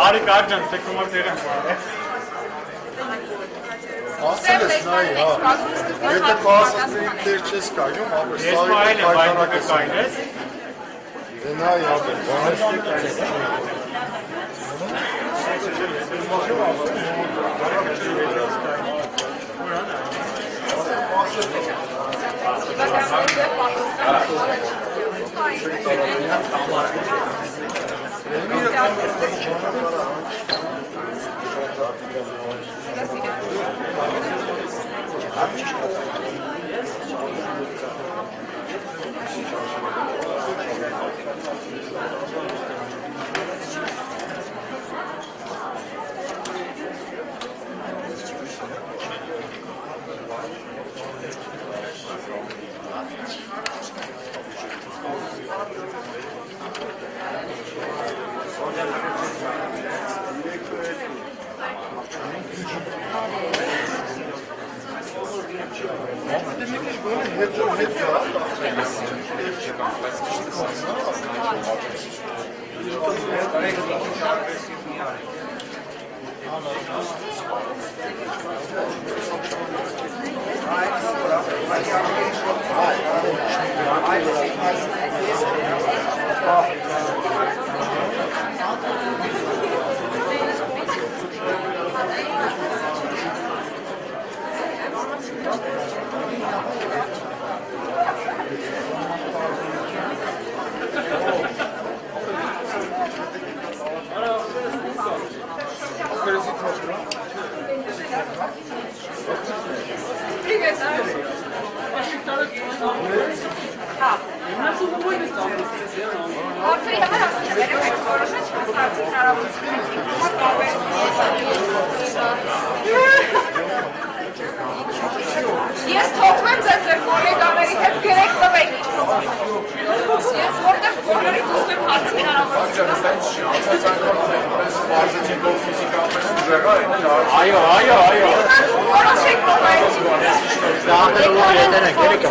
Ari Garjan, te komentēram. Ասել նայի, հա, եթե կասած դեր չես կայնում, ապր Ես մայել եմ բայդակը կայն ես։ Դե նայի, ապր, բանես կայնես։ Ես թողնեմ ձեզ ձեր գոլեգաների հետ գրեք տվեք Ես որտեղ բոլորի ուզում եմ հարցի Այո Որոշեք Դահներով ետեն ենք, երեք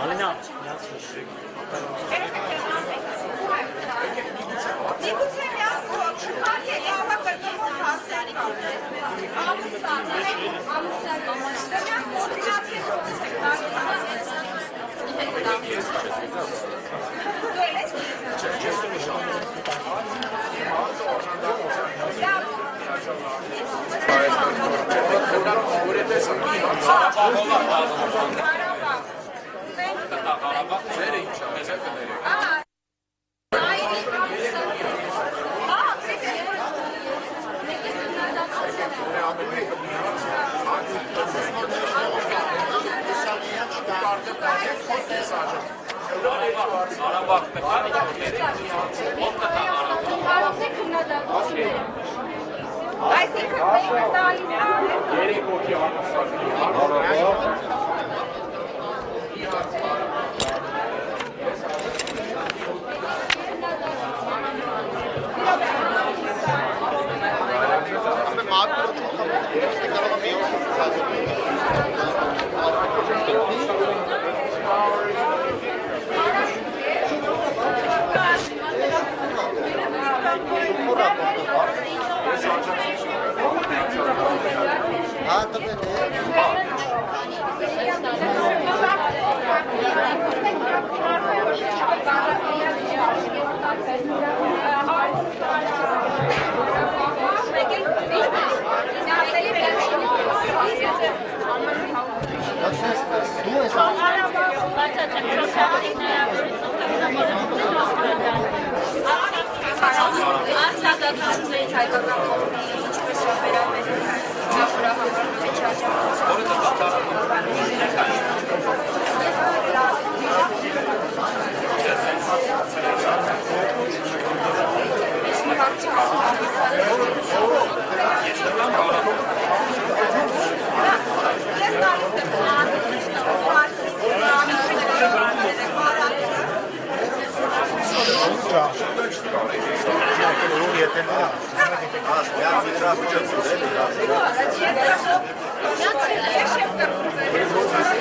Alina, I think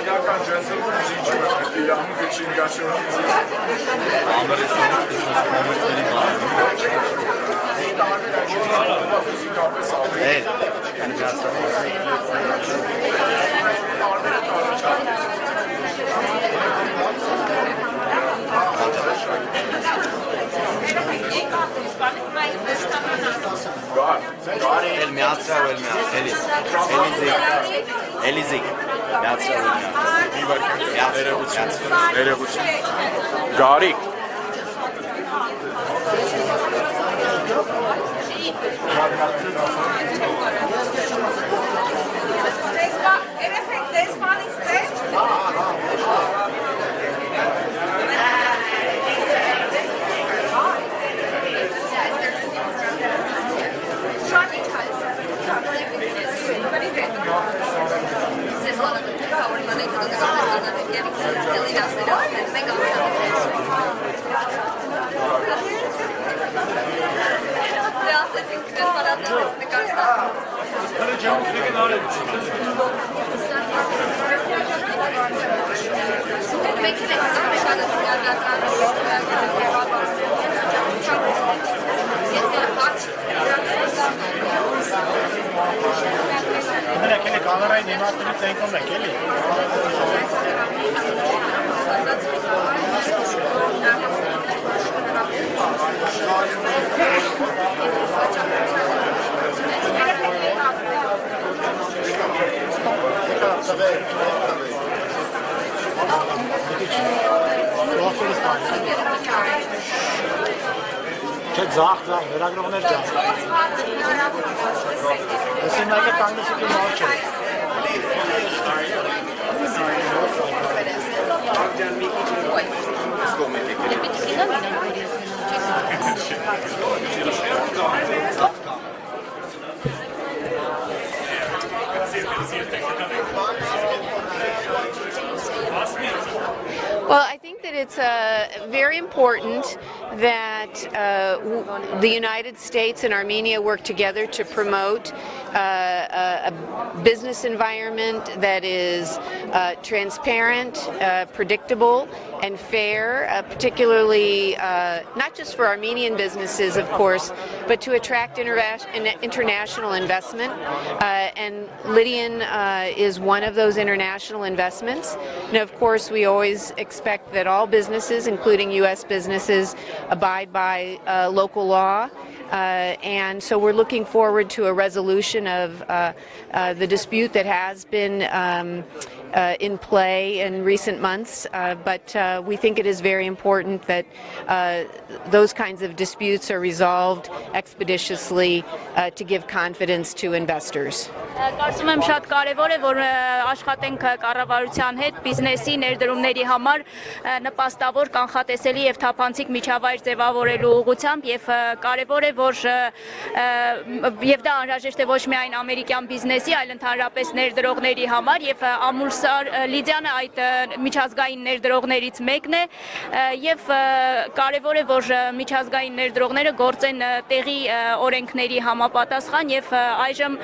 Իրական ջենսը ուզիչ է, իրանում գչինգաշոնից El Miazza o el Miazza? Elizik. Miazza o el Miazza? Ներողություն։ Գարիկ։ Kelly, kamerayı nimetini telefonla Kelly. Çok zahk, veragrovner can. Esinlerle kaynısı bir mal çok. Well, I think that it's very important that the United States and Armenia work together to promote a business environment that is transparent, predictable, and fair, particularly not just for Armenian businesses, of course, but to attract international investment. And Lydian is one of those international investments. And of course, we always expect that all businesses, including U.S. businesses, abide by local law. And so we're looking forward to a resolution of the dispute that has been in play in recent months, but we think it is very important that those kinds of disputes are resolved expeditiously to give confidence to investors. Կարծում եմ շատ կարևոր է, որ աշխատենք կառավարության հետ բիզնեսի ներդրումների համար նպաստավոր, կանխատեսելի եւ թափանցիկ միջավայր ձևավորելու ուղղությամբ եւ կարևոր է, որ եւ դա անհրաժեշտ է ոչ միայն ամերիկյան բիզնեսի, այլ ընդհանրապես ներդրողների համար եւ Ամուլսար Լիդիանը այդ միջազգային ներդրողներից մեկն է եւ կարևոր է, որ միջազգային ներդրողները գործեն տեղի օրենքների համապատասխան եւ այժմ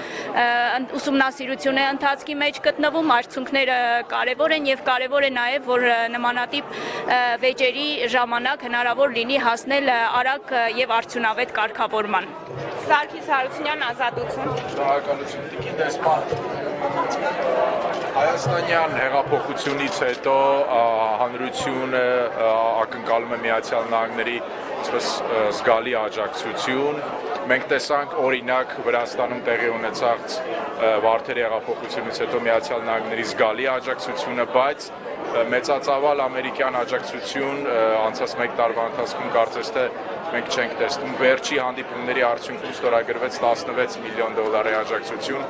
ուսումնասիրություն է ընթացքի մեջ գտնվում, արդյունքները կարևոր են եւ կարևոր է նաեւ, որ նմանատիպ վեճերի ժամանակ հնարավոր լինի հասնել արագ եւ արդյունավետ կարգավորման։ Սարգիս Հարությունյան, Ազատություն։ Շնորհակալություն Տիկին դեսպան։ Հայաստանյան հեղափոխությունից հետո հանրությունը ակնկալում է Միացյալ Նահանգների զգալի աջակցություն։ Մենք տեսանք օրինակ Վրաստանում տեղի ունեցած Վարդերի հեղափոխությունից հետո Միացյալ Նահանգների զգալի աջակցությունը, բայց մեծածավալ ամերիկյան աջակցություն անցած մեկ տարվա ընթացքում կարծես թե մենք չենք տեսնում։ Վերջի հանդիպումների արդյունքում ստորագրվեց $16 միլիոն աջակցություն։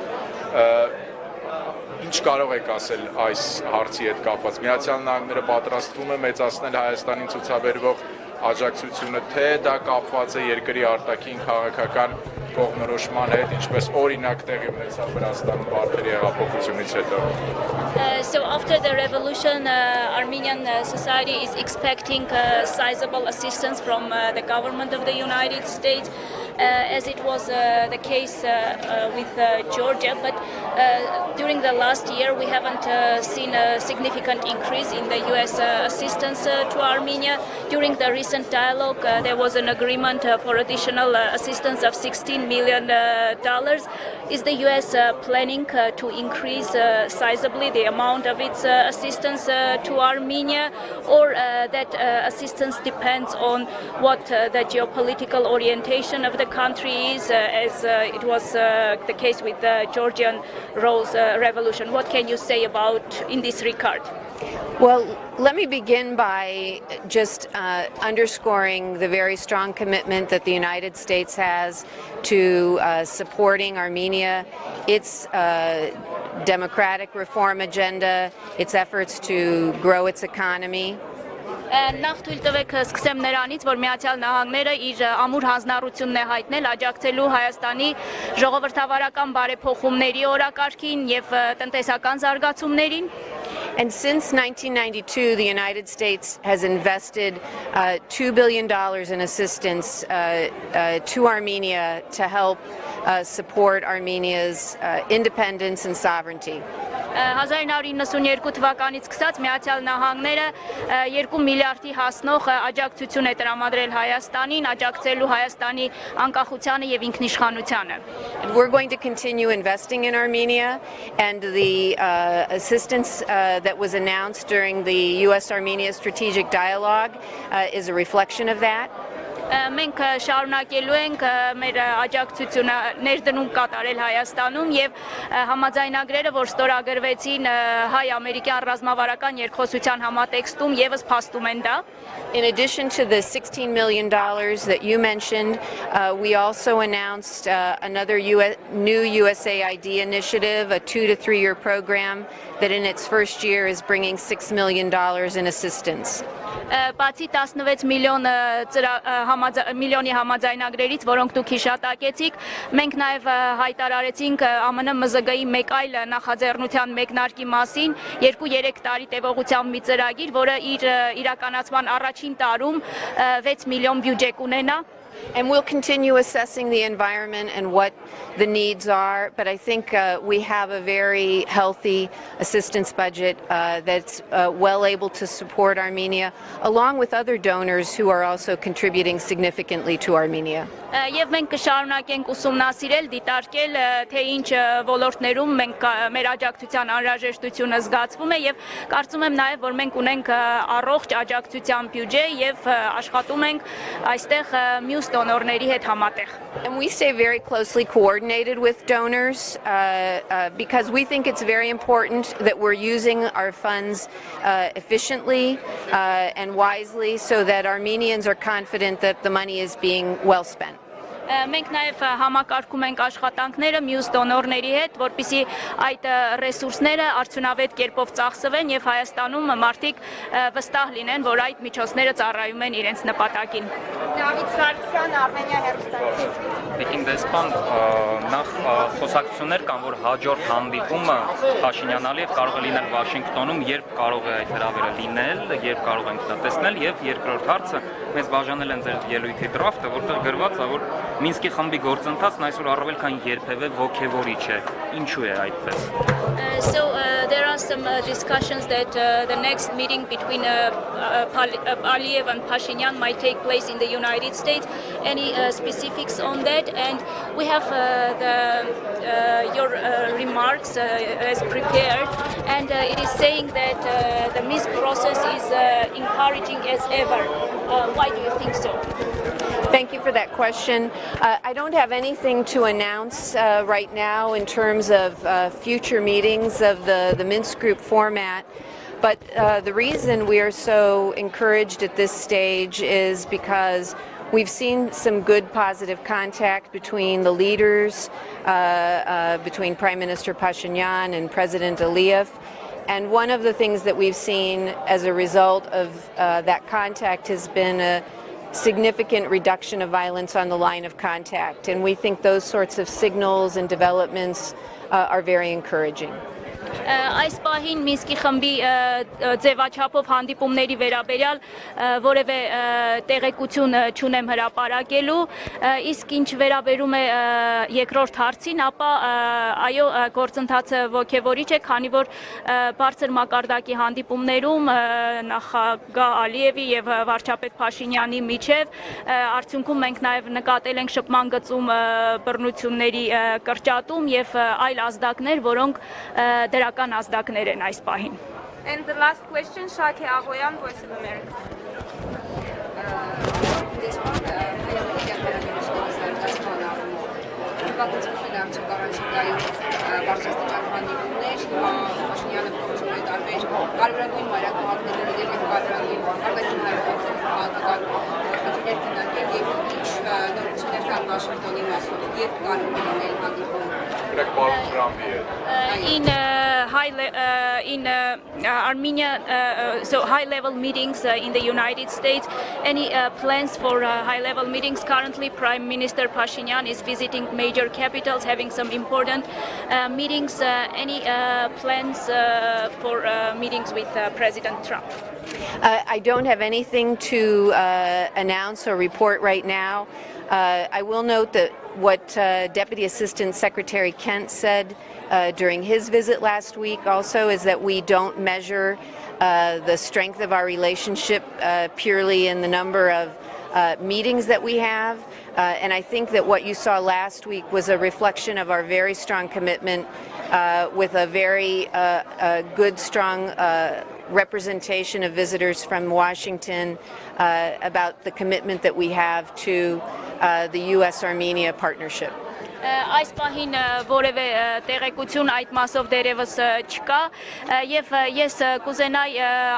Ինչ կարող եք ասել այս հարցի հետ կապված։ Միացյալ Նահանգները պատրաստվում է մեծացնել Հայաստանին ցուցաբերվող աջակցությունը, թե դա կապված է երկրի արտաքին քաղաքական կողմնորոշման հետ, ինչպես օրինակ տեղի ունեցավ Վրաստանում Վարդերի հեղափոխությունից հետո։ So after the revolution, Armenian society is expecting sizable assistance from the government of the United States. as it was the case with Georgia. But during the last year, we haven't seen a significant increase in the U.S. assistance to Armenia. During the recent dialogue, there was an agreement for additional assistance of $16 million. Is the U.S. planning to increase sizably the amount of its assistance to Armenia, or that assistance depends on what the geopolitical orientation of the country is, as it was the case with the Georgian Rose Revolution? What can you say about in this regard? Well, let me begin by just underscoring the very strong commitment that the United States has to supporting Armenia, its democratic reform agenda, its efforts to grow its economy. Նախ թույլ տվեք սկսեմ նրանից, որ Միացյալ Նահանգները իր ամուր հանձնառությունն է հայտնել աջակցելու Հայաստանի ժողովրդավարական բարեփոխումների օրակարգին եւ տնտեսական զարգացումներին. And since 1992, the United States has invested $2 billion in assistance to Armenia to help support Armenia's independence and sovereignty. 1992 թվականից սկսած Միացյալ Նահանգները 2 միլիարդի հասնող աջակցություն է տրամադրել Հայաստանին, աջակցելու Հայաստանի անկախությանը եւ ինքնիշխանությանը. We're going to continue investing in Armenia, and the assistance that was announced during the U.S.-Armenia strategic dialogue is a reflection of that. Մենք շարունակելու ենք մեր աջակցությունը ներդնում կատարել Հայաստանում եւ համաձայնագրերը, որ ստորագրվեցին հայ-ամերիկյան ռազմավարական երկխոսության համատեքստում, եւս փաստում են դա. In addition to the $16 million that you mentioned, we also announced another new USAID initiative, a 2 to 3 year program that in its first year is bringing $6 million in assistance. Բացի 16 միլիոնի համաձայնագրերից, որոնք դուք հիշատակեցիք, մենք նաև հայտարարեցինք ԱՄՆ ՄԶԳ-ի մեկ այլ նախաձեռնության մեկնարկի մասին 2-3 տարի տևողությամբ մի ծրագիր, որը իր իրականացման առաջին տարում 6 միլիոն բյուջե կունենա. And we'll continue assessing the environment and what the needs are, but I think we have a very healthy assistance budget that's well able to support Armenia, along with other donors who are also contributing significantly to Armenia. Եվ մենք կշարունակենք ուսումնասիրել, դիտարկել, թե ինչ ոլորտներում մենք մեր աջակցության անհրաժեշտությունը զգացվում է, եւ կարծում եմ նաեւ, որ մենք ունենք առողջ աջակցության բյուջե եւ աշխատում ենք այստեղ մյուս դոնորների հետ համատեղ. And we stay very closely coordinated with donors because we think it's very important that we're using our funds efficiently and wisely so that Armenians are confident that the money is being well spent. Մենք նաև համակարգում ենք աշխատանքները մյուս դոնորների հետ, որպեսզի այդ ռեսուրսները արդյունավետ կերպով ծախսվեն եւ Հայաստանում մարդիկ վստահ լինեն, որ այդ միջոցները ծառայում են իրենց նպատակին. Դավիթ Սարգսյան, Արմենիա հեռուստատեսություն։ Պեկին դեսպան, նախ խոսակցություններ կան, որ հաջորդ հանդիպումը Փաշինյանալի եւ կարող է լինել Վաշինգտոնում, երբ կարող է այդ հրավերը լինել, երբ կարող ենք դա տեսնել, եւ երկրորդ հարցը մեզ բաժանել են ձեր ելույթի դրաֆտը, որտեղ գրված է, որ Minski խմբի գործընթացն այսօր առավել քան երբևէ ոգևորիչ է։ Ինչու է այդպես? So there are some discussions that the next meeting between Aliyev and Pashinyan might take place in the United States. Any specifics on that? And we have your remarks as prepared, and it is saying that the Minsk process is encouraging as ever. Why do you think so? Thank you for that question. I don't have anything to announce right now in terms of future meetings of the Minsk Group format, but the reason we are so encouraged at this stage is because we've seen some good positive contact between the leaders, between Prime Minister Pashinyan and President Aliyev. And one of the things that we've seen as a result of that contact has been a significant reduction of violence on the line of contact. And we think those sorts of signals and developments are very encouraging. Այս պահին Մինսկի խմբի ձևաչափով հանդիպումների վերաբերյալ որևէ տեղեկություն չունեմ հրապարակելու, իսկ ինչ վերաբերում է երկրորդ հարցին, ապա այո, գործընթացը ոգևորիչ է, քանի որ բարձր մակարդակի հանդիպումներում նախագահ Ալիևի եւ վարչապետ Փաշինյանի միջև արդյունքում մենք նաեւ նկատել ենք շփման գծում բռնությունների կրճատում եւ այլ ազդակներ, որոնք դրական ազդակներ են այս պահին։ And the last question, Shaki Agoyan, Voice of America. In Armenia, so high-level meetings in the United States. Any plans for high-level meetings? Currently, Prime Minister Pashinyan is visiting major capitals, having some important meetings. Any plans for meetings with President Trump? I don't have anything to announce or report right now. I will note that what Deputy Assistant Secretary Kent said during his visit last week also is that we don't measure the strength of our relationship purely in the number of meetings that we have. And I think that what you saw last week was a reflection of our very strong commitment with a very good, strong representation of visitors from Washington about the commitment that we have to the U.S.-Armenia partnership. Այս պահին որևէ տեղեկություն այդ մասով դերևս չկա եւ ես կուզենայի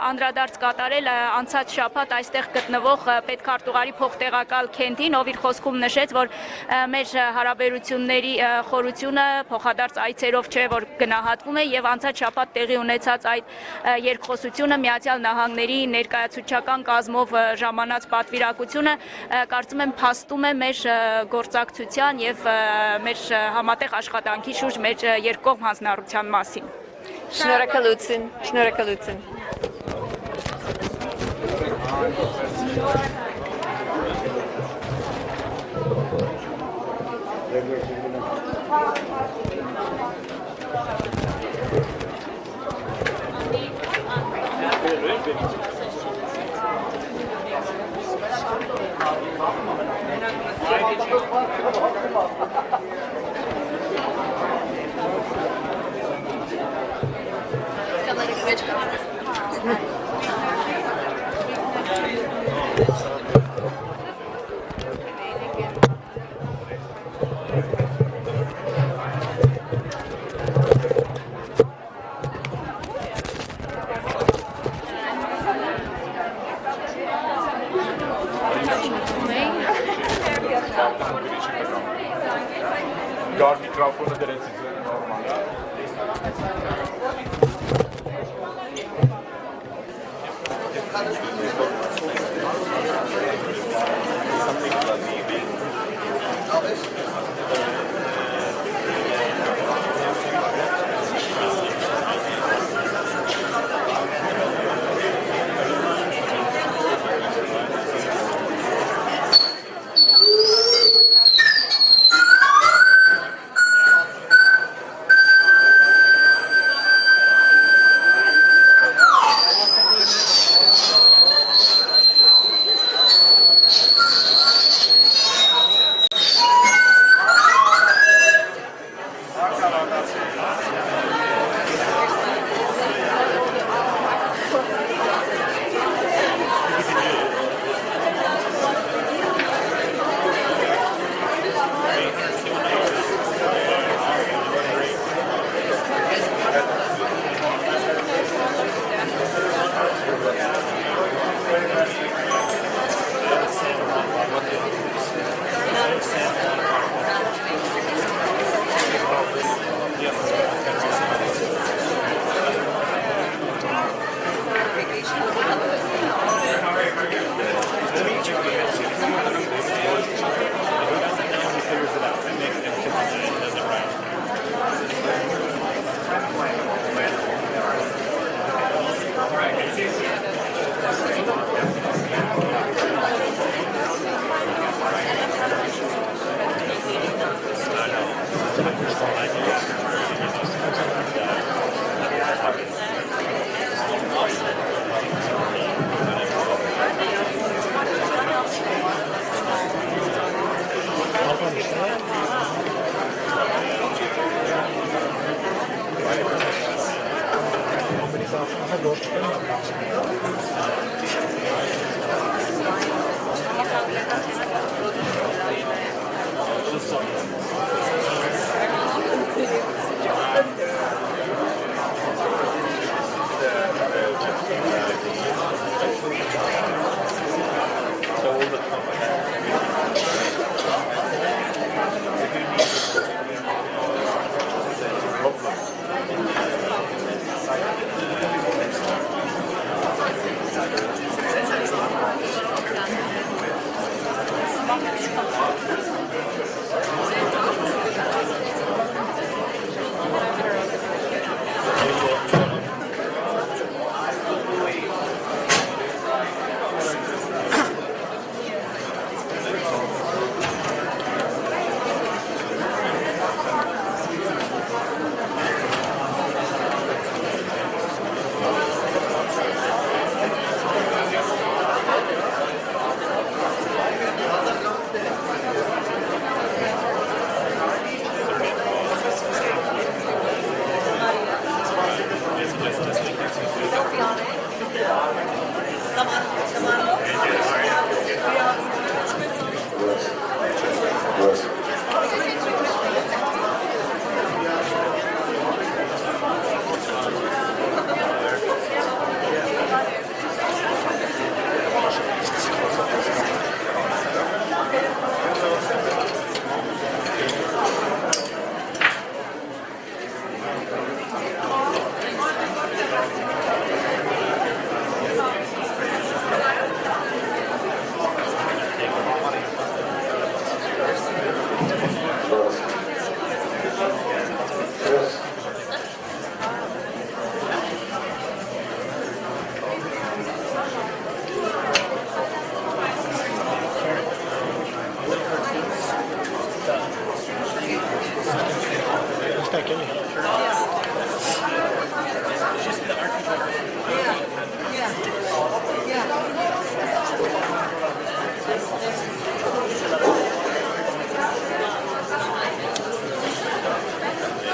անդրադարձ կատարել անցած շաբաթ այստեղ գտնվող պետքարտուղարի փոխտեղակալ Քենթին, ով իր խոսքում նշեց, որ մեր հարաբերությունների խորությունը փոխադարձ այցերով չէ, որ գնահատվում է եւ անցած շաբաթ տեղի ունեցած այդ երկխոսությունը Միացյալ Նահանգների ներկայացուցչական կազմով ժամանած պատվիրակությունը կարծում եմ փաստում է մեր գործակցության եւ մեր համատեղ աշխատանքի շուրջ մեր երկկողմ հանձնառության մասին։ Շնորհակալություն, շնորհակալություն։ Գար միկրոֆոնը դրեցի ձեր նորմալ է։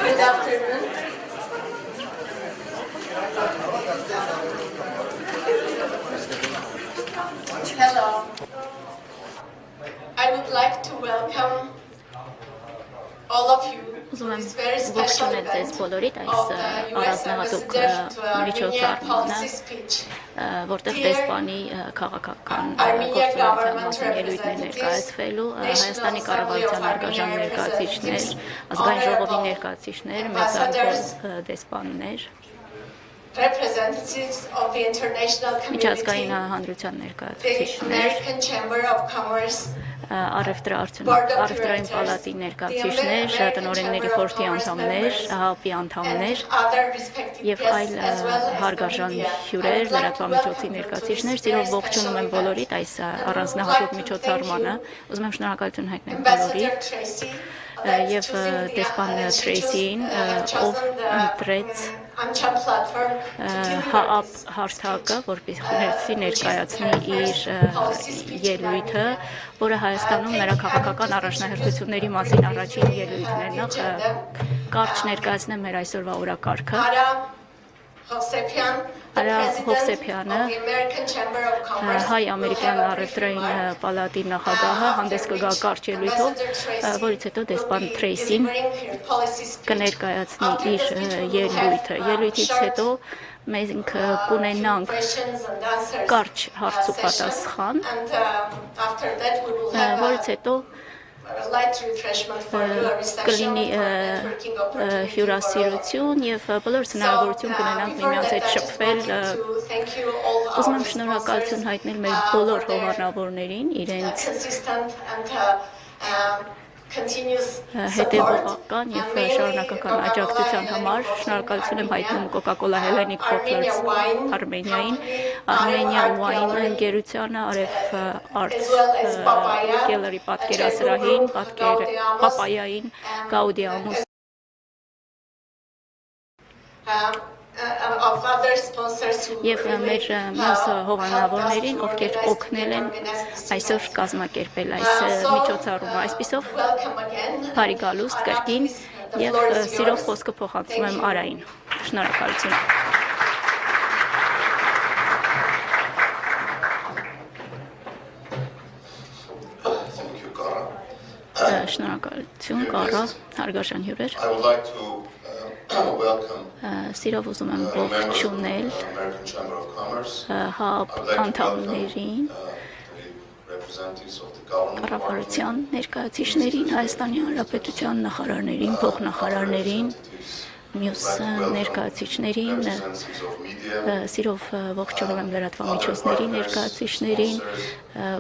Good afternoon. Hello. I would like to welcome all of you to Ուզում եմ this very special ողջունել ձեզ event բոլորիդ այս of the US առանձնահատուկ ambassador to Armenia միջոցառմանը, policy speech. որտեղ դեսպանի քաղաքական Armenia գործունեության government մասին ելույթներ representatives, ներկայացվելու, National Հայաստանի Assembly կառավարության of արգաժան Armenia ներկայացիչներ, representatives, ազգային ժողովի honorable ներկայացիչներ, ambassadors, մեծարգո դեսպաններ, representatives of the international միջազգային community, հանրության the ներկայացուցիչներ, American Chamber of Commerce, առևտրային պալատի ներկայացուցիչներ, տնօրենների խորհրդի անդամներ, ՀԱՊ-ի անդամներ and other respected եւ այլ guests as well as the հարգարժան media. հյուրեր, I would like to լրատվամիջոցի welcome you to ներկայացուցիչներ, this սիրով very ողջունում եմ special բոլորիդ event. այս առանձնահատուկ միջոցառմանը, ուզում եմ շնորհակալություն հայտնել Ambassador բոլորիդ Tracy, եւ դեսպան Թրեյսին, ով ընտրեց ՀԱԱՊ հարթակը, որպեսզի ներկայացնի իր ելույթը, որը Հայաստանում նրա քաղաքական առաջնահերթությունների մասին առաջին ելույթն է։ Նախ կարճ ներկայացնեմ մեր այսօրվա օրակարգը։ Արա Հովսեփյանը, հայ-ամերիկյան առևտրային պալատի նախագահը, հանդես կգա կարճ ելույթով, որից հետո դեսպան Թրեյսին կներկայացնի իր ելույթը։ Ելույթից հետո մենք կունենանք կարճ հարց ու պատասխան, որից հետո կլինի հյուրասիրություն եւ բոլորս հնարավորություն կունենանք միմյանց հետ շփվել։ Ուզում եմ շնորհակալություն հայտնել մեր բոլոր հովանավորներին, իրենց հետևողական եւ շարունակական աջակցության համար։ Շնորհակալություն եմ հայտնում Coca-Cola Hellenic Bottlers Armeniaին, Armenia Wine ընկերությանը, Արև Arts Gallery պատկերասրահին, Պապայային, Gaudiamus եւ մեր մյուս հովանավորներին, ովքեր օգնել են այսօր կազմակերպել այս միջոցառումը։ Այսպիսով բարի գալուստ կրկին Եվ սիրով խոսքը փոխանցում եմ Արային։ Շնորհակալություն։ Շնորհակալություն, Կարա, հարգարժան հյուրեր։ Սիրով ուզում եմ ողջունել ՀԱԲ անդամներին, կառավարության ներկայացուցիչներին, Հայաստանի Հանրապետության նախարարներին, փոխնախարարներին, մյուս ներկայացուցիչներին, սիրով ողջունում եմ լրատվամիջոցների ներկայացուցիչներին,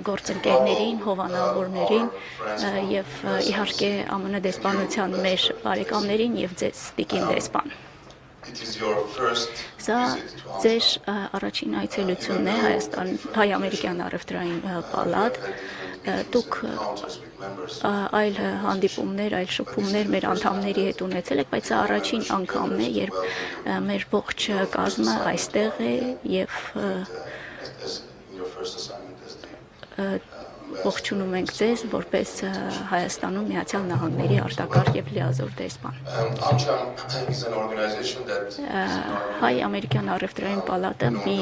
գործընկերներին, հովանավորներին եւ իհարկե ԱՄՆ դեսպանության մեր բարեկամներին եւ ձեզ տիկին դեսպան։ Սա ձեր առաջին այցելությունն է հայ-ամերիկյան առևտրային պալատ։ Դուք այլ հանդիպումներ, այլ շփումներ մեր անդամների հետ ունեցել եք, բայց սա առաջին անգամն է, երբ մեր ողջ կազմը այստեղ է եւ ողջունում ենք ձեզ որպես Հայաստանում Միացյալ Նահանգների արտակարգ եւ լիազոր դեսպան։ Հայ-ամերիկյան առևտրային պալատը մի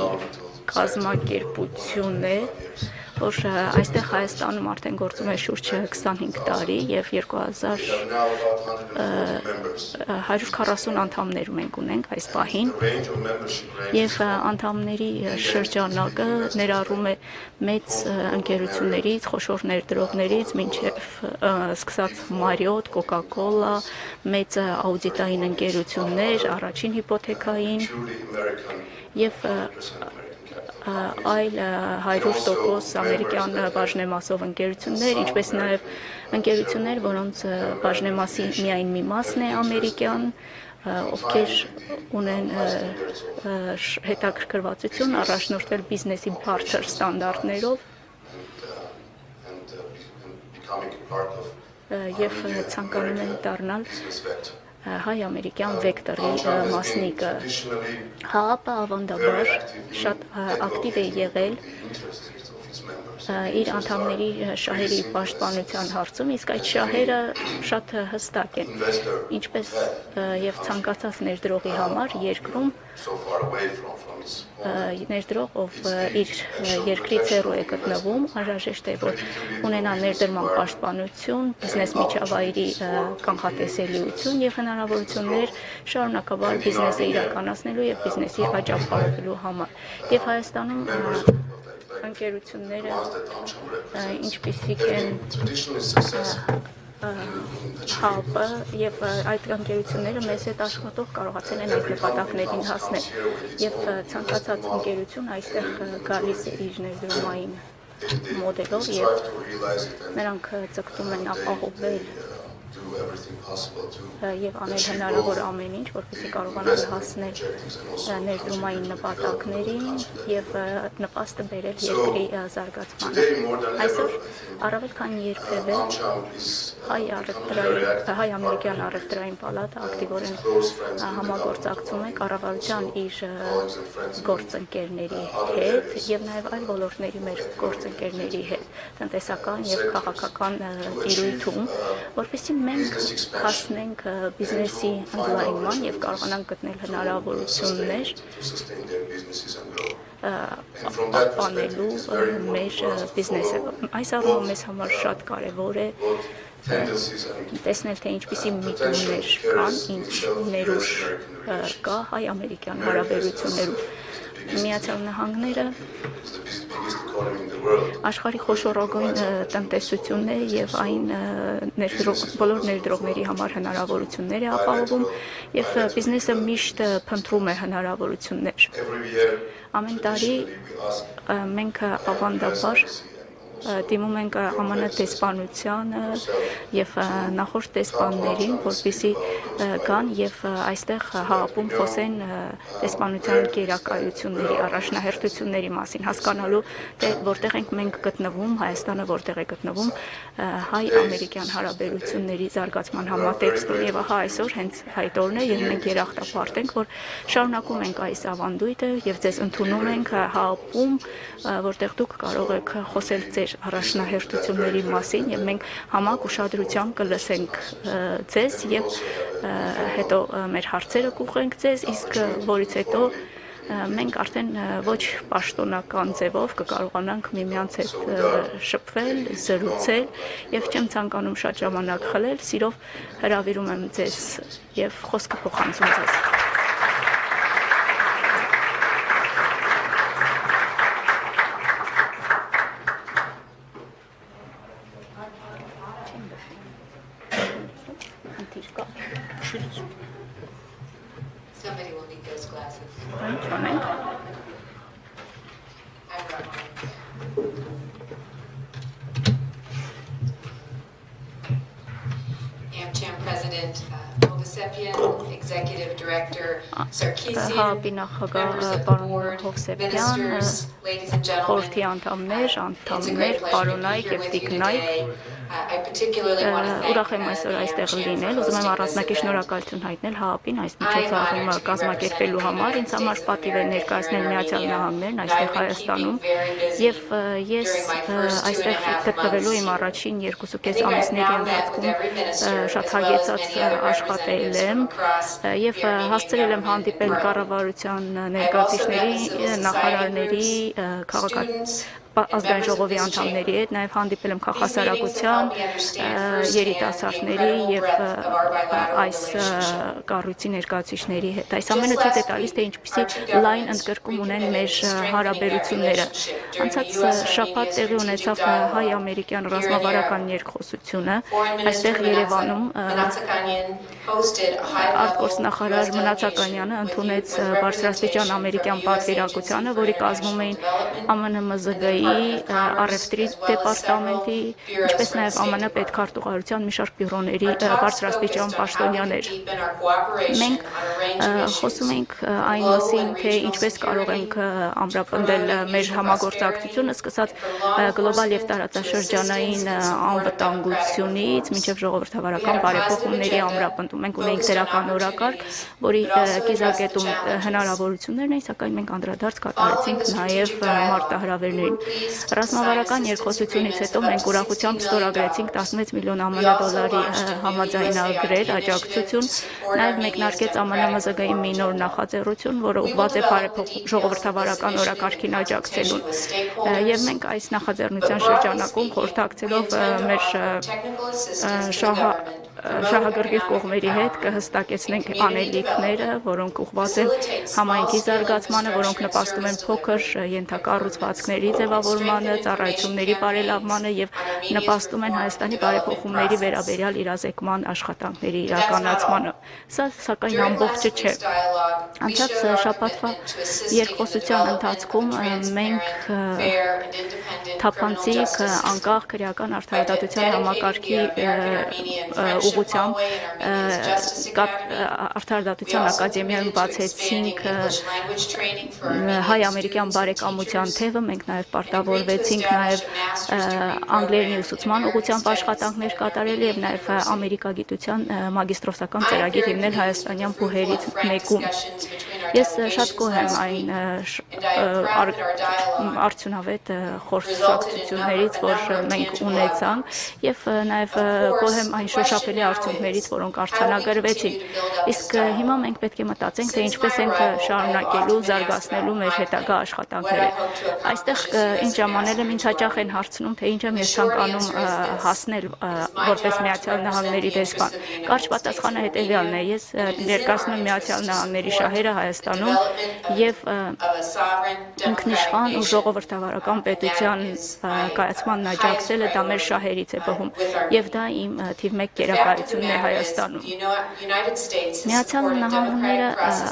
կազմակերպություն է, որ այստեղ Հայաստանում արդեն գործում է շուրջ 25 տարի եւ 140 անդամներ մենք ունենք այս պահին եւ անդամների շրջանակը ներառում է մեծ ընկերություններից, խոշոր ներդրողներից մինչեւ սկսած Marriott, Coca-Cola, մեծ աուդիտային ընկերություններ, առաջին հիպոթեքային եւ այլ 100% ամերիկյան բաժնեմասով ընկերություններ, ինչպես նաև ընկերություններ, որոնց բաժնեմասի միայն մի մասն է ամերիկյան, ովքեր ունեն հետաքրքրվածություն առաջնորդվել բիզնեսի բարձր ստանդարտներով եւ ցանկանում են դառնալ հայ-ամերիկյան վեկտորի մասնիկը։ ՀԱԲ-ը ավանդաբար շատ ակտիվ է եղել իր անդամների շահերի պաշտպանության հարցում, իսկ այդ շահերը շատ հստակ են, ինչպես եւ ցանկացած ներդրողի համար երկրում ներդրող, ով իր երկրից հեռու է գտնվում, անհրաժեշտ է, որ ունենա ներդրման պաշտպանություն, բիզնես միջավայրի կանխատեսելիություն եւ հնարավորություններ շարունակաբար բիզնեսը իրականացնելու եւ բիզնեսի աջակցելու համար։ Եվ Հայաստանում ընկերությունները ինչպիսիք են ՀԱԲ-ը եւ այդ ընկերությունները մեզ հետ աշխատող կարողացել են այդ նպատակներին հասնել եւ ցանկացած ընկերություն այստեղ գալիս է իր ներդրումային մոդելով եւ նրանք ձգտում են ապահովել եւ անել հնարավոր ամեն ինչ, որպեսզի կարողանան հասնել ներդրումային նպատակներին եւ նպաստը բերել երկրի զարգացմանը։ Այսօր առավել քան երբևէ հայ-ամերիկյան առևտրային պալատը ակտիվորեն համագործակցում է կառավարության իր գործընկերների հետ եւ նաեւ այլ ոլորտների մեր գործընկերների հետ, տնտեսական եւ քաղաքական տիրույթում, որպեսզի մենք հասնենք բիզնեսի ընդլայնման եւ կարողանանք գտնել հնարավորություններ ապանելու մեր բիզնեսը։ Այս առումով մեզ համար շատ կարեւոր է տեսնել, թե ինչպիսի միտումներ կան, ինչ ներուժ կա հայ-ամերիկյան հարաբերություններում։ Միացյալ Նահանգները աշխարհի խոշորագույն տնտեսությունն է եւ այն բոլոր ներդրողների համար հնարավորություններ է ապահովում եւ բիզնեսը միշտ փնտրում է հնարավորություններ։ Ամեն տարի մենք ավանդաբար դիմում ենք ԱՄՆ դեսպանությանը եւ նախորդ դեսպաններին, որպեսզի գան եւ այստեղ ՀԱԲ-ում խոսեն դեսպանության գերակայությունների, առաջնահերթությունների մասին, հասկանալու թե որտեղ ենք մենք գտնվում, Հայաստանը որտեղ է գտնվում հայ-ամերիկյան հարաբերությունների զարգացման համատեքստում եւ ահա այսօր հենց այդ օրն է եւ մենք երախտապարտ ենք, որ շարունակում ենք այս ավանդույթը եւ ձեզ ընդունում ենք ՀԱԲ-ում, որտեղ դուք կարող եք խոսել ձեր ձեր առաջնահերթությունների մասին եւ մենք համակ ուշադրությամբ կլսենք ձեզ եւ հետո մեր հարցերը կուղենք ձեզ, իսկ որից հետո մենք արդեն ոչ պաշտոնական ձևով կկարողանանք միմյանց հետ շփվել, զրուցել եւ չեմ ցանկանում շատ ժամանակ խլել, սիրով հրավիրում եմ ձեզ եւ խոսքը փոխանցում ձեզ։ Somebody will need those glasses. AmCham President Hovsepian, Executive Director Sarkisian, members of the board, ministers, ladies and gentlemen, it's a great pleasure to be here with you today. I particularly want to thank Ուրախ եմ այսօր այստեղ լինել, ուզում եմ առանձնակի շնորհակալություն հայտնել ՀԱՊ-ին այս միջոցառումը կազմակերպելու համար, ինձ համար պատիվ է ներկայացնել Միացյալ Նահանգներն այստեղ Հայաստանում, եւ ես այստեղ գտնվելու իմ առաջին 2.5 ամիսների ընթացքում շատ հագեցած աշխատել եմ եւ հասցրել եմ հանդիպել կառավարության ներկայացուցիչների, նախարարների, ազգային ժողովի անդամների հետ, նաև հանդիպել եմ քաղաքասարակության, երիտասարդների եւ այս կառույցի ներկայացուցիչների հետ։ Այս ամենը ցույց է տալիս, թե ինչպիսի լայն ընդգրկում ունեն մեր հարաբերությունները։ Անցած շաբաթ տեղի ունեցավ հայ-ամերիկյան ռազմավարական երկխոսությունը այստեղ Երևանում արտգործնախարար Մնացականյանը ընդունեց բարձրաստիճան ամերիկյան պատվիրակությանը, որի կազմում էին ԱՄՆ-ՄԶԳ-ի առևտրի դեպարտամենտի, ինչպես նաև ԱՄՆ պետքարտուղարության մի շարք բյուրոների բարձրաստիճան պաշտոնյաներ։ Մենք խոսում ենք այն մասին, թե ինչպես կարող ենք ամրապնդել մեր համագործակցությունը, սկսած գլոբալ եւ տարածաշրջանային անվտանգությունից մինչեւ ժողովրդավարական բարեփոխումների ամրապնդում։ Մենք ունենք դրական օրակարգ, որի կիզակետում հնարավորություններն էին, սակայն մենք անդրադարձ կատարեցինք նաև մարտահրավերներին։ Ռազմավարական երկխոսությունից հետո մենք ուրախությամբ ստորագրեցինք 16 միլիոն $10 համաձայնագրեր աջակցություն, նաև մեկնարկեց ԱՄՆ-ՄԶԳ-ի մի նոր նախաձեռնություն, որը ուղղված է ժողովրդավարական օրակարգին աջակցելուն։ Եվ մենք այս նախաձեռնության շրջանակում խորհրդակցելով մեր շահագրգիռ կողմերի հետ կհստակեցնենք անելիքները, որոնք ուղղված են համայնքի զարգացմանը, որոնք նպաստում են փոքր ենթակառուցվածքների ձևավորմանը, ծառայությունների բարելավմանը եւ նպաստում են Հայաստանի բարեփոխումների վերաբերյալ իրազեկման աշխատանքների իրականացմանը։ Սա սակայն ամբողջը չէ։ Անցած շաբաթվա երկխոսության ընթացքում մենք թափանցիկ անկախ քրեական արդարադատության համակարգի ուղղությամբ արդարադատության ակադեմիայում բացեցինք հայ-ամերիկյան բարեկամության թևը, մենք նաև պարտավորվեցինք նաև անգլերենի ուսուցման ուղղությամբ աշխատանքներ կատարել եւ նաև ամերիկագիտության մագիստրոսական ծրագիր հիմնել հայաստանյան բուհերից մեկում։ Ես շատ գոհ եմ այն արդյունավետ խորհրդակցություններից, որ մենք ունեցանք, եւ նաև գոհ եմ այն շոշափելի արդյունքներից, որոնք արձանագրվեցին։ Իսկ հիմա մենք պետք է մտածենք, թե ինչպես ենք շարունակելու, զարգացնելու մեր հետագա աշխատանքները։ Այստեղ ինչ ժամանել եմ, ինձ հաճախ են հարցնում, թե ինչ եմ ես ցանկանում հասնել որպես Միացյալ Նահանգների դեսպան։ Կարճ պատասխանը հետեւյալն է. ես ներկայացնում եմ Միացյալ Նահանգների շահերը Հայաստանում եւ ինքնիշխան ու ժողովրդավարական պետության կայացմանն աջակցելը դա մեր շահերից է բխում եւ դա իմ թիվ 1 գերակայությունն է Հայաստանում։ Միացյալ Նահանգները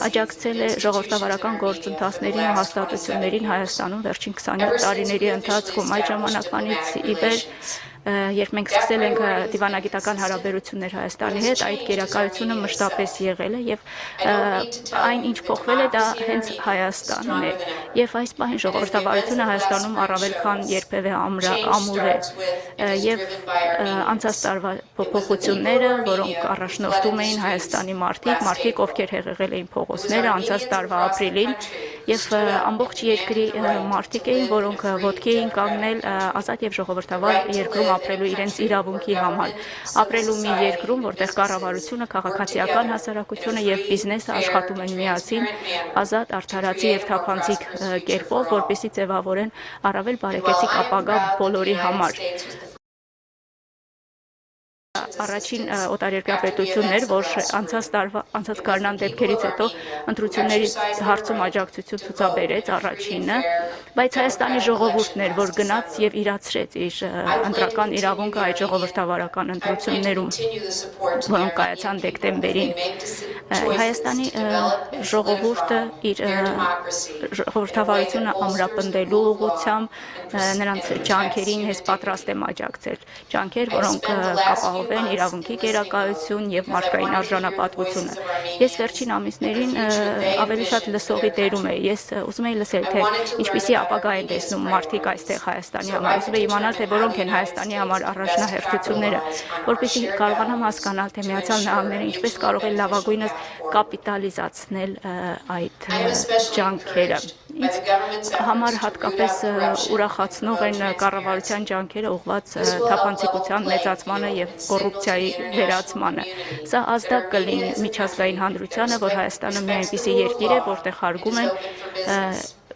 աջակցել է ժողովրդավարական գործընթացներին ու հաստատություններին Հայաստանում վերջին 27 տարիների ընթացքում։ Այդ ժամանակվանից ի վեր երբ մենք սկսել ենք դիվանագիտական հարաբերություններ Հայաստանի հետ, այդ գերակայությունը մշտապես եղել է եւ այն ինչ փոխվել է դա հենց Հայաստանն է եւ այս պահին ժողովրդավարությունը Հայաստանում առավել քան երբևէ ամուր է եւ անցած տարվա փոփոխությունները, որոնք առաջնորդում էին Հայաստանի մարդիկ, ովքեր հեղեղել էին փողոցները անցած տարվա ապրիլին եւ ամբողջ երկրի մարդիկ էին, որոնք ոտքի էին կանգնել ազատ եւ ժողովրդավար երկրում ապրելու իրենց իրավունքի համար, ապրելու մի երկրում, որտեղ կառավարությունը, քաղաքացիական հասարակությունը եւ բիզնեսը աշխատում են միասին, ազատ, արդարացի եւ թափանցիկ կերպով, որպեսզի ձևավորեն առավել բարեկեցիկ ապագա բոլորի համար։ Առաջին օտարերկրյա պետություններ, որ անցած գարնան դեպքերից հետո ընտրությունների հարցում աջակցություն ցուցաբերեց առաջինը, բայց Հայաստանի ժողովուրդն էր, որ գնաց եւ իրացրեց իր ընտրական իրավունքը այդ ժողովրդավարական ընտրություններում, որոնք կայացան դեկտեմբերին։ Հայաստանի ժողովուրդը իր ժողովրդավարությունը ամրապնդելու ուղղությամբ նրանց ջանքերին հես պատրաստ եմ աջակցել, ջանքեր, որոնք կապահովեն իրավունքի գերակայություն եւ մարդկային արժանապատվությունը։ Ես վերջին ամիսներին ավելի շատ լսողի դերում եի, ես ուզում եի լսել, թե ինչպիսի ապագա են տեսնում մարդիկ այստեղ Հայաստանի համար, ուզում եի իմանալ, թե որոնք են Հայաստանի համար առաջնահերթությունները, որպեսզի կարողանամ հասկանալ, թե Միացյալ Նահանգները ինչպես կարող են լավագույնս կապիտալիզացնել այդ ջանքերը։ Ինձ համար հատկապես ուրախացնող են կառավարության ջանքերը ուղղված թափանցիկության մեծացմանը եւ կոռուպցիայի վերացմանը։ Սա ազդակ կլինի միջազգային հանրությանը, որ Հայաստանը մի այնպիսի երկիր է, որտեղ հարգում են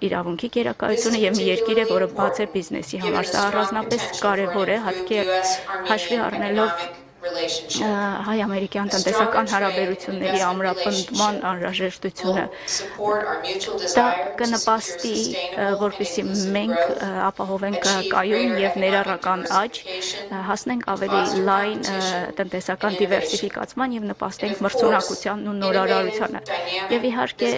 իրավունքի գերակայությունը եւ մի երկիր է, որը բաց է բիզնեսի համար։ Սա առանձնապես կարեւոր է, հաշվի առնելով հայ-ամերիկյան տնտեսական հարաբերությունների ամրապնդման անհրաժեշտությունը։ Դա կնպաստի, որպեսզի մենք ապահովենք կայուն եւ ներառական աճ, հասնենք ավելի լայն տնտեսական դիվերսիֆիկացման եւ նպաստենք մրցունակությանն ու նորարարությանը։ Եվ իհարկե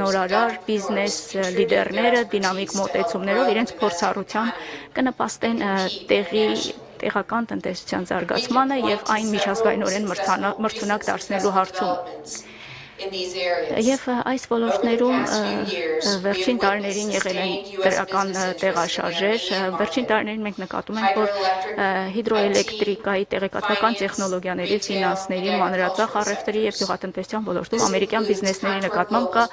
նորարար բիզնես լիդերները դինամիկ մոտեցումներով իրենց փորձառության կնպաստեն տեղական տնտեսության զարգացմանը եւ այն միջազգայինորեն մրցունակ դարձնելու հարցում։ Եվ այս ոլորտներում վերջին տարիներին եղել են դրական տեղաշարժեր, վերջին տարիներին մենք նկատում ենք, որ հիդրոէլեկտրիկայի տեղեկատվական տեխնոլոգիաների, ֆինանսների, մանրածախ առևտրի եւ գյուղատնտեսության ոլորտում ամերիկյան բիզնեսների նկատմամբ կա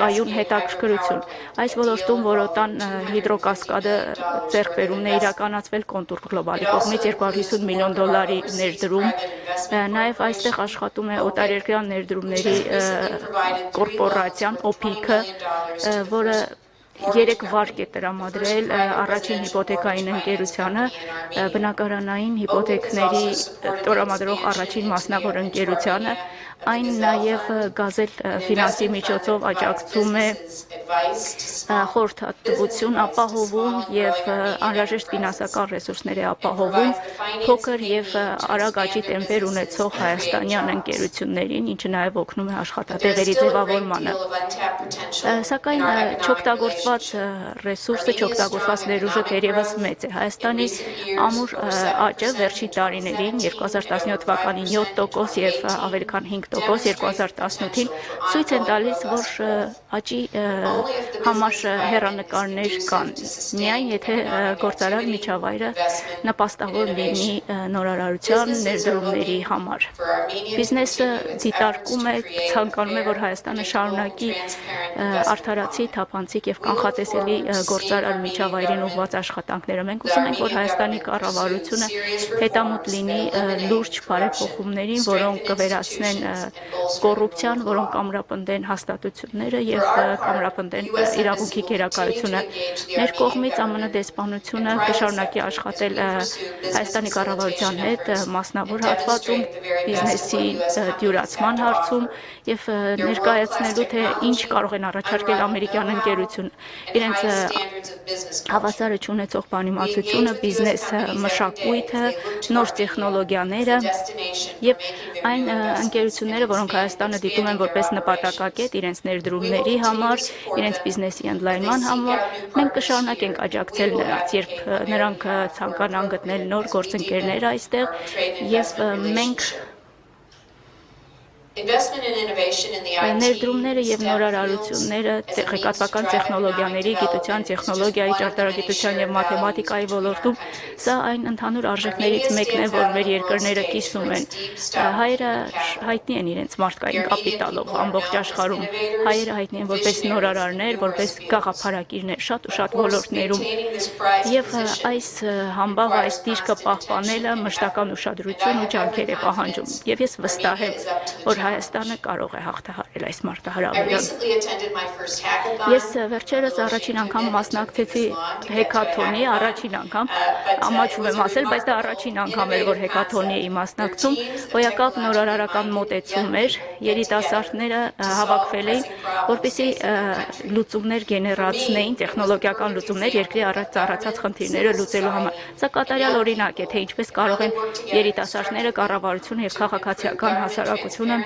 կայուն հետաքրքրություն։ Այս ոլորտում Որոտան հիդրոկասկադը ձեռքբերումն է իրականացվել Կոնտուր գլոբալի կողմից $250 միլիոն ներդրում, նաեւ այստեղ աշխատում է օտարերկրյա ներդրումների կորպորացիան OPIC-ը, որը 3 վարկ է տրամադրել առաջին հիպոթեկային ընկերությանը, բնակարանային հիպոթեքների տրամադրող առաջին մասնավոր ընկերությանը, այն նաև Գազել ֆինանսի միջոցով աջակցում է խորհրդատվություն ապահովում եւ անհրաժեշտ ֆինանսական ռեսուրսների ապահովում փոքր եւ արագ աճի տեմպեր ունեցող հայաստանյան ընկերություններին, ինչը նաև օգնում է աշխատատեղերի ձևավորմանը։ Սակայն չօգտագործված ռեսուրսը, չօգտագործված ներուժը թերևս մեծ է։ Հայաստանի ամուր աճը վերջին տարիներին 2017 թվականին 7% եւ ավելի քան 5% 2018-ին ցույց են տալիս, որ աճի համար հեռանկարներ կան։ Միայն եթե գործարար միջավայրը նպաստավոր լինի նորարարության ներդրումների համար։ Բիզնեսը դիտարկում է, ցանկանում է, որ Հայաստանը շարունակի արդարացի, թափանցիկ եւ կանխատեսելի գործարար միջավայրին ուղղված աշխատանքները։ Մենք ուզում ենք, որ Հայաստանի կառավարությունը հետամուտ լինի լուրջ բարեփոխումներին, որոնք կվերացնեն կոռուպցիան, որոնք կամրապնդեն հաստատությունները եւ կամրապնդեն իրավունքի գերակայությունը։ Մեր կողմից ԱՄՆ դեսպանությունը կշարունակի աշխատել Հայաստանի կառավարության հետ մասնավոր հատվածում, բիզնեսի դյուրացման հարցում եւ ներկայացնելու, թե ինչ կարող են առաջարկել ամերիկյան ընկերությունը։ Իրենց հավասարը չունեցող բանիմացությունը, բիզնեսը, մշակույթը, նոր տեխնոլոգիաները եւ այն ընկերությունները, որոնք Հայաստանը դիտում են որպես նպատակակետ իրենց ներդրումների համար, իրենց բիզնեսի ընդլայնման համար, մենք կշարունակենք աջակցել նրանց, երբ նրանք ցանկանան գտնել նոր գործընկերներ այստեղ եւ մենք Ներդրումները եւ նորարարությունները տեղեկատվական տեխնոլոգիաների, գիտության, տեխնոլոգիայի, ճարտարագիտության եւ մաթեմատիկայի ոլորտում սա այն ընդհանուր արժեքներից մեկն է, որ մեր երկրները կիսում են։ Հայերը հայտնի են իրենց մարդկային կապիտալով ամբողջ աշխարհում։ Հայերը հայտնի են որպես նորարարներ, որպես գաղափարակիրներ շատ ու շատ ոլորտներում։ Եվ այս համբավը, այս դիրքը պահպանելը մշտական ուշադրություն ու ջանքեր է պահանջում։ Եվ ես վստահ եմ, որ Հայաստանը կարող է հաղթահարել այս մարտահրավերին։ Ես վերջերս առաջին անգամ մասնակցեցի հեքաթոնի, առաջին անգամ, ամաչում եմ ասել, բայց դա առաջին անգամ էր, որ հեքաթոնի էի մասնակցում, հոյակապ նորարարական մոտեցում էր, երիտասարդները հավաքվել էին, որպեսզի լուծումներ գեներացնեին, տեխնոլոգիական լուծումներ երկրի առաջ ծառացած խնդիրները լուծելու համար։ Սա կատարյալ օրինակ է, թե ինչպես կարող են երիտասարդները, կառավարությունը եւ քաղաքացիական հասարակությունը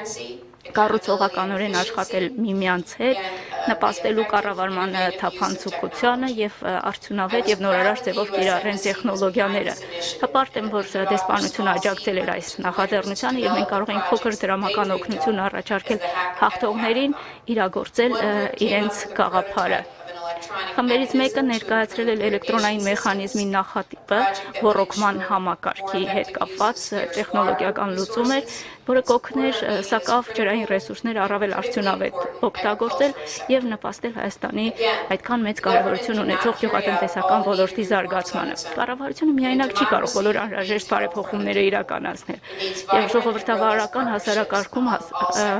կառուցողականորեն աշխատել միմյանց հետ, նպաստելու կառավարման թափանցուկությանը եւ արդյունավետ եւ նորարար ձևով կիրառեն տեխնոլոգիաները։ Հպարտ եմ, որ դեսպանությունը աջակցել էր այս նախաձեռնությանը եւ մենք կարող ենք փոքր դրամական օգնություն առաջարկել հաղթողներին իրագործել իրենց գաղափարը։ Խմբերից մեկը ներկայացրել է էլեկտրոնային մեխանիզմի նախատիպը, ռոռոկման համակարգի հետ կապված տեխնոլոգիական լուծում էր, որը կօգներ սակավ ջրային ռեսուրսները առավել արդյունավետ օգտագործել եւ նպաստել Հայաստանի այդքան մեծ կարեւորություն ունեցող գյուղատնտեսական ոլորտի զարգացմանը։ Կառավարությունը միայնակ չի կարող բոլոր անհրաժեշտ բարեփոխումները իրականացնել եւ ժողովրդավարական հասարակարգում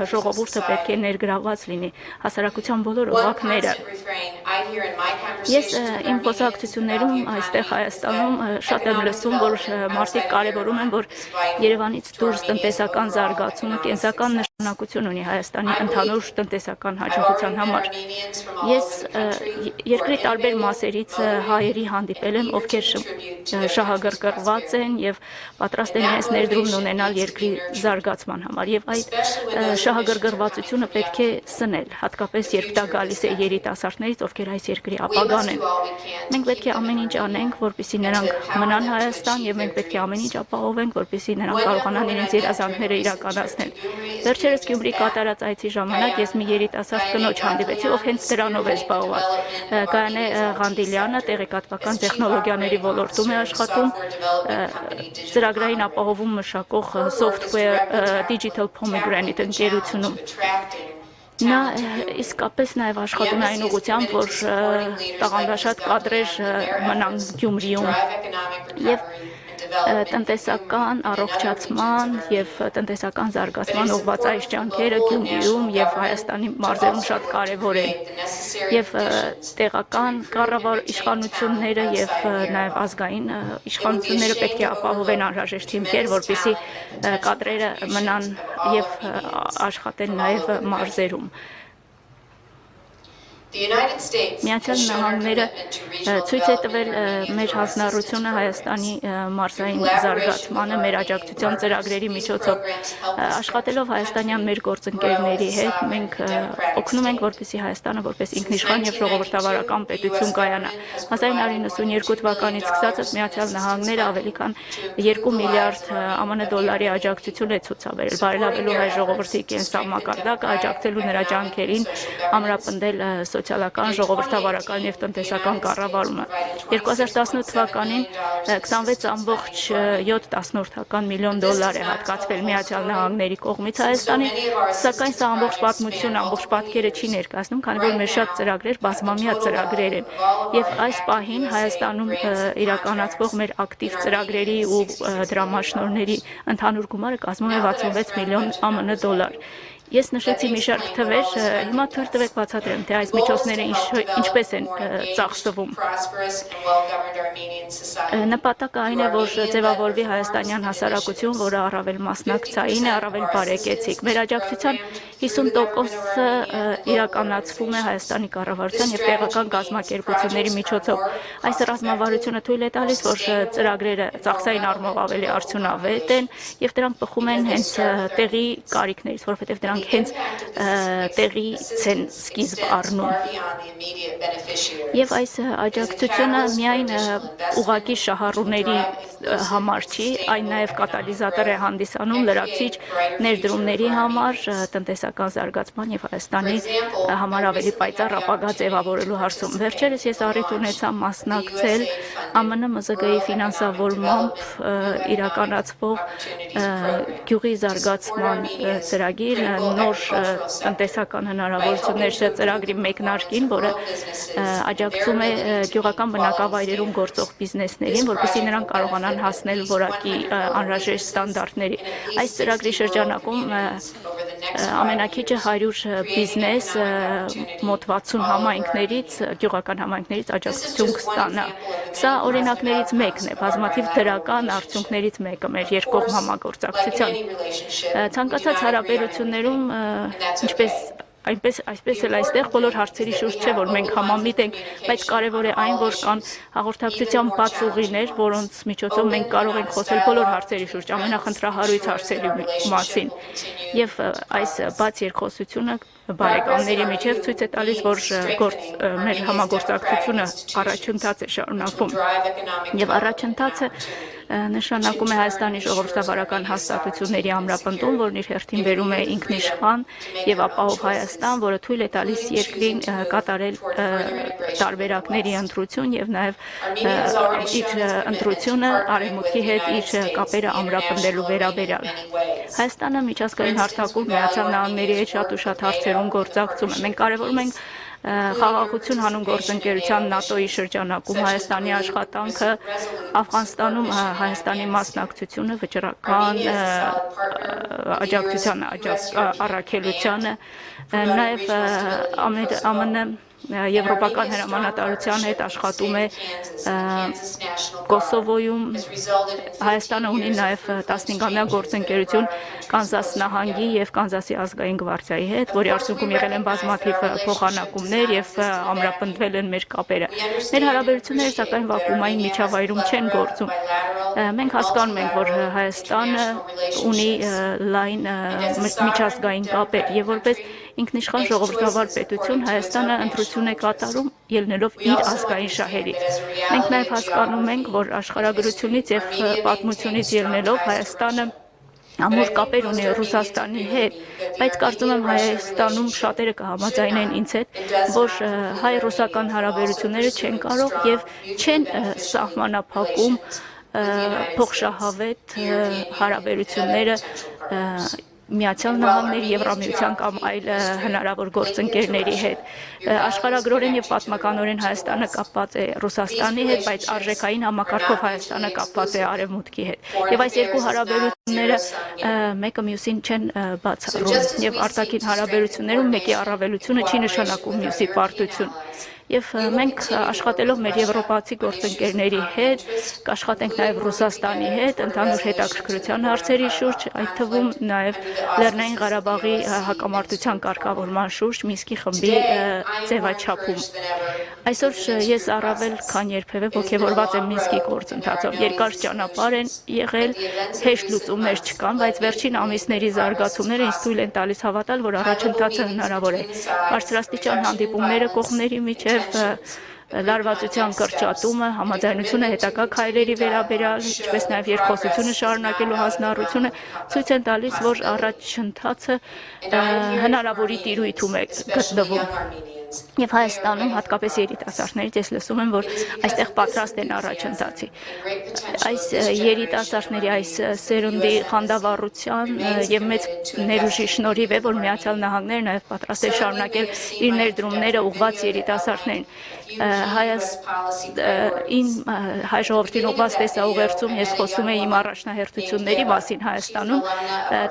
ժողովուրդը պետք է ներգրավված լինի, հասարակության բոլոր օղակները։ Ես իմ խոսակցություններում այստեղ Հայաստանում շատ եմ լսում, որ մարդիկ կարևորում են, որ Երևանից դուրս տնտեսական զարգացումը կենսական նշանակություն ունի Հայաստանի ընդհանուր տնտեսական հաջողության համար։ Ես երկրի տարբեր մասերից հայերի հանդիպել եմ, ովքեր շահագրգռված են եւ պատրաստ են իրենց ներդրումն ունենալ երկրի զարգացման համար եւ այդ շահագրգռվածությունը պետք է սնել, հատկապես երբ դա գալիս է երիտասարդներից, ովքեր այս երկրի ապագան են։ Մենք պետք է ամեն ինչ անենք, որպեսզի նրանք մնան Հայաստան եւ մենք պետք է ամեն ինչ ապահովենք, որպեսզի նրանք կարողանան իրենց երազանքները իրականացնել։ Վերջերս Գյումրի կատարած այցի ժամանակ ես մի երիտասարդ կնոջ հանդիպեցի, ով հենց դրանով է զբաղված։ Գայանե Ղանդիլյանը տեղեկատվական տեխնոլոգիաների ոլորտում է աշխատում, ծրագրային ապահովում մշակող Software Digital Pomegranate ընկերությունում։ Նա իսկապես նաև աշխատում է այն ուղղությամբ, որ տաղանդաշատ կադրեր մնան Գյումրիում եւ տնտեսական առողջացման եւ տնտեսական զարգացման ուղղված այս ջանքերը Գյումրիում եւ Հայաստանի մարզերում շատ կարեւոր են եւ տեղական կառավար իշխանությունները եւ նաեւ ազգային իշխանությունները պետք է ապահովեն անհրաժեշտ հիմքեր, որպեսզի կադրերը մնան եւ աշխատեն նաեւ մարզերում։ Միացյալ Նահանգները ցույց է տվել մեր հանձնառությունը Հայաստանի մարզային զարգացմանը մեր աջակցության ծրագրերի միջոցով աշխատելով հայաստանյան մեր գործընկերների հետ մենք օգնում ենք որպեսզի Հայաստանը որպես ինքնիշխան եւ ժողովրդավարական պետություն կայանա 1992 թվականից սկսած Միացյալ Նահանգները ավելի քան 2 միլիարդ ԱՄՆ դոլարի աջակցություն է ցուցաբերել բարելավելու հայ ժողովրդի կենսամակարդակը աջակցելու նրա ջանքերին ամրապնդել սոցիալական, ժողովրդավարական եւ տնտեսական կառավարումը։ 2018 թվականին 26.7 միլիոն դոլար է հատկացվել Միացյալ Նահանգների կողմից Հայաստանին, սակայն սա ամբողջ պատմություն, ամբողջ պատկերը չի ներկայացնում, քանի որ մեր շատ ծրագրեր բազմամյա ծրագրեր են։ Եվ այս պահին Հայաստանում իրականացվող մեր ակտիվ ծրագրերի ու դրամաշնորհների ընդհանուր գումարը կազմում է 66 միլիոն ԱՄՆ դոլար։ Ես նշեցի մի շարք թվեր, հիմա թույլ տվեք բացատրեմ, թե այս միջոցները ինչպես են ծախսվում։ Նպատակը այն է, որ ձևավորվի հայաստանյան հասարակություն, որը առավել մասնակցային է, առավել բարեկեցիկ։ Մեր աջակցության 50%-ը իրականացվում է Հայաստանի կառավարության եւ տեղական կազմակերպությունների միջոցով։ Այս ռազմավարությունը թույլ է տալիս, որ ծրագրերը ծախսային առումով ավելի արդյունավետ են եւ դրանք բխում են հենց տեղի կարիքներից, որովհետեւ դրանք դրանք հենց տեղից են սկիզբ առնում։ Եվ այս աջակցությունը միայն ուղղակի շահառուների համար չի, այն նաև կատալիզատոր է հանդիսանում լրացիչ ներդրումների համար, տնտեսական զարգացման եւ Հայաստանի համար ավելի պայծառ ապագա ձևավորելու հարցում։ Վերջերս ես առիթ ունեցա մասնակցել ԱՄՆ ՄԶԳ-ի ֆինանսավորմամբ իրականացվող գյուղի զարգացման ծրագիր, նոր տնտեսական հնարավորություններ ծրագրի մեկնարկին, որը աջակցում է գյուղական բնակավայրերում գործող բիզնեսներին, որպեսզի նրանք կարողանան հասնել որակի անհրաժեշտ ստանդարտների։ Այս ծրագրի շրջանակում ամենակիչը 100 բիզնես մոտ 60 համայնքներից, գյուղական համայնքներից աջակցություն կստանա։ Սա օրինակներից մեկն է, բազմաթիվ դրական արդյունքներից մեկը մեր երկկողմ համագործակցության։ Ցանկացած հարաբերություններում, այսպես էլ այստեղ բոլոր հարցերի շուրջ չէ, որ մենք համամիտ ենք, բայց կարևոր է այն, որ կան հաղորդակցության բաց ուղիներ, որոնց միջոցով մենք կարող ենք խոսել բոլոր հարցերի շուրջ, ամենախնդրահարույց հարցերի մասին։ Եվ այս բաց երկխոսությունը բարեկամների միջև ցույց է տալիս, որ մեր համագործակցությունը առաջընթաց է շարունակվում։ Եվ առաջընթացը նշանակում է Հայաստանի ժողովրդավարական հաստատությունների ամրապնդում, որն իր հերթին բերում է ինքնիշխան եւ ապահով Հայաստան, որը թույլ է տալիս երկրին կատարել տարբերակների ընտրություն եւ նաեւ իր ընտրությունը արևմուտքի հետ իր կապերը ամրապնդելու վերաբերյալ։ Հայաստանը միջազգային հարթակում Միացյալ Նահանգների հետ շատ ու շատ հարցերում գործակցում է։ Մենք կարևորում ենք խաղաղություն հանուն գործընկերության ՆԱՏՕ-ի շրջանակում Հայաստանի աշխատանքը, Աֆղանստանում Հայաստանի մասնակցությունը վճռական աջակցության առաքելությանը, նաև ԱՄՆ Եվրոպական հրամանատարության հետ աշխատում է Կոսովոյում, Հայաստանը ունի նաև 15-ամյա գործընկերություն Կանզաս նահանգի եւ Կանզասի ազգային գվարդիայի հետ, որի արդյունքում եղել են բազմաթիվ փոխանակումներ եւ ամրապնդվել են մեր կապերը։ Մեր հարաբերությունները սակայն վակուումային միջավայրում չեն գործում։ Մենք հասկանում ենք, որ Հայաստանը ունի լայն միջազգային կապեր եւ որպես ինքնիշխան ժողովրդավար պետություն Հայաստանը ընտրություն է կատարում ելնելով իր ազգային շահերից։ Մենք նաև հասկանում ենք, որ աշխարհագրությունից եւ պատմությունից ելնելով Հայաստանը ամուր կապեր ունի Ռուսաստանի հետ, բայց կարծում եմ Հայաստանում շատերը կհամաձայնեն ինձ հետ, որ հայ-ռուսական հարաբերությունները չեն կարող եւ չեն սահմանափակում փոխշահավետ հարաբերությունները Միացյալ Նահանգների, Եվրամիության կամ այլ հնարավոր գործընկերների հետ։ Աշխարհագրորեն եւ պատմականորեն Հայաստանը կապված է Ռուսաստանի հետ, բայց արժեքային համակարգով Հայաստանը կապված է Արևմուտքի հետ։ Եվ այս երկու հարաբերությունները մեկը մյուսին չեն բացառում, եւ արտաքին հարաբերություններում մեկի առավելությունը չի նշանակում մյուսի պարտություն։ Եվ մենք աշխատելով մեր եվրոպացի գործընկերների հետ, կաշխատենք նաև Ռուսաստանի հետ, ընդհանուր հետաքրքրության հարցերի շուրջ, այդ թվում նաև Լեռնային Ղարաբաղի հակամարտության կարգավորման շուրջ Մինսկի խմբի ձևաչափում։ Այսօր ես առավել քան երբևէ ոգևորված եմ Մինսկի գործընթացով։ Երկար ճանապարհ են եղել, հեշտ լուծումներ չկան, բայց վերջին ամիսների զարգացումները ինձ թույլ են տալիս հավատալ, որ առաջընթացը հնարավոր է։ Բարձրաստիճան հանդիպումները կողմերի միջև լարվածության կրճատումը, համաձայնությունը հետագա քայլերի վերաբերյալ, ինչպես նաև երկխոսությունը շարունակելու հանձնառությունը ցույց են տալիս, որ առաջընթացը հնարավորի տիրույթում է գտնվում։ Եվ Հայաստանում հատկապես երիտասարդներից ես լսում եմ, որ այստեղ պատրաստ են առաջընթացի։ Այս երիտասարդների այս սերունդի խանդավառության եւ մեծ ներուժի շնորհիվ է, որ Միացյալ Նահանգները նաև պատրաստ է շարունակել իր ներդրումները ուղղված երիտասարդներին։ Հայ ժողովրդին ուղղված տեսաուղերձում ես խոսում եմ իմ առաջնահերթությունների մասին Հայաստանում։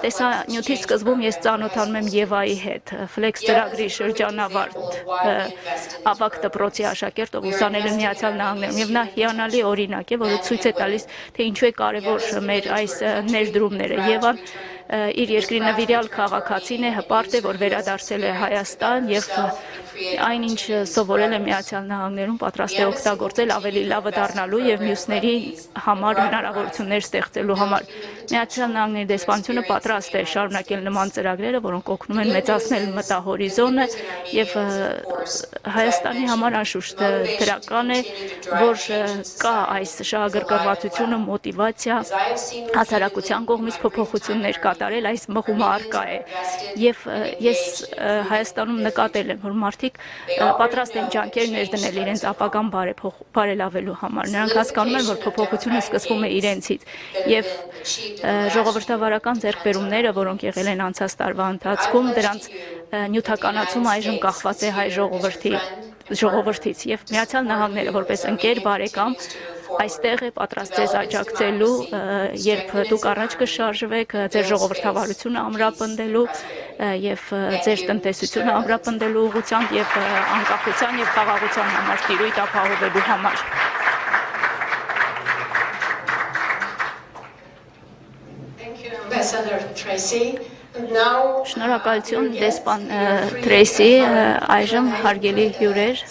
Տեսանյութի սկզբում ես ծանոթանում եմ Եվայի հետ, Flex ծրագրի շրջանավարտ ավագ դպրոցի աշակերտ, ով ուսանել է Միացյալ Նահանգներում, եւ նա հիանալի օրինակ է, որը ցույց է տալիս, թե ինչու է կարևոր մեր այս ներդրումները։ Եվան իր երկրի նվիրյալ քաղաքացին է, հպարտ է, որ վերադարձել է Հայաստան եւ այնինչ սովորել է Միացյալ Նահանգներում, պատրաստ է օգտագործել ավելի լավը դառնալու եւ մյուսների համար հնարավորություններ ստեղծելու համար։ Միացյալ Նահանգների դեսպանությունը պատրաստ է շարունակել նման ծրագրերը, որոնք օգնում են մեծացնել մտահորիզոնը եւ Հայաստանի համար անշուշտ դրական է, որ կա այս շահագրգռվածությունը, մոտիվացիա հասարակության կողմից փոփոխություններ կատարել, այս մղումը առկա է եւ ես Հայաստանում նկատել եմ, որ մարդիկ պատրաստ են ջանքեր ներդնել իրենց ապագան բարելավելու համար։ Նրանք հասկանում են, որ փոփոխությունը սկսվում է իրենցից եւ ժողովրդավարական ձեռքբերումները, որոնք եղել են անցած տարվա ընթացքում, դրանց նյութականացումը այժմ կախված է հայ ժողովրդից եւ Միացյալ Նահանգները որպես ընկեր բարեկամ այստեղ է պատրաստ ձեզ աջակցելու, երբ դուք առաջ կշարժվեք ձեր ժողովրդավարությունը ամրապնդելու եւ ձեր տնտեսությունը ամրապնդելու ուղղությամբ եւ անկախության եւ խաղաղության համար տիրույթ ապահովելու համար։ Շնորհակալություն դեսպան Թրեյսի, այժմ հարգելի հյուրեր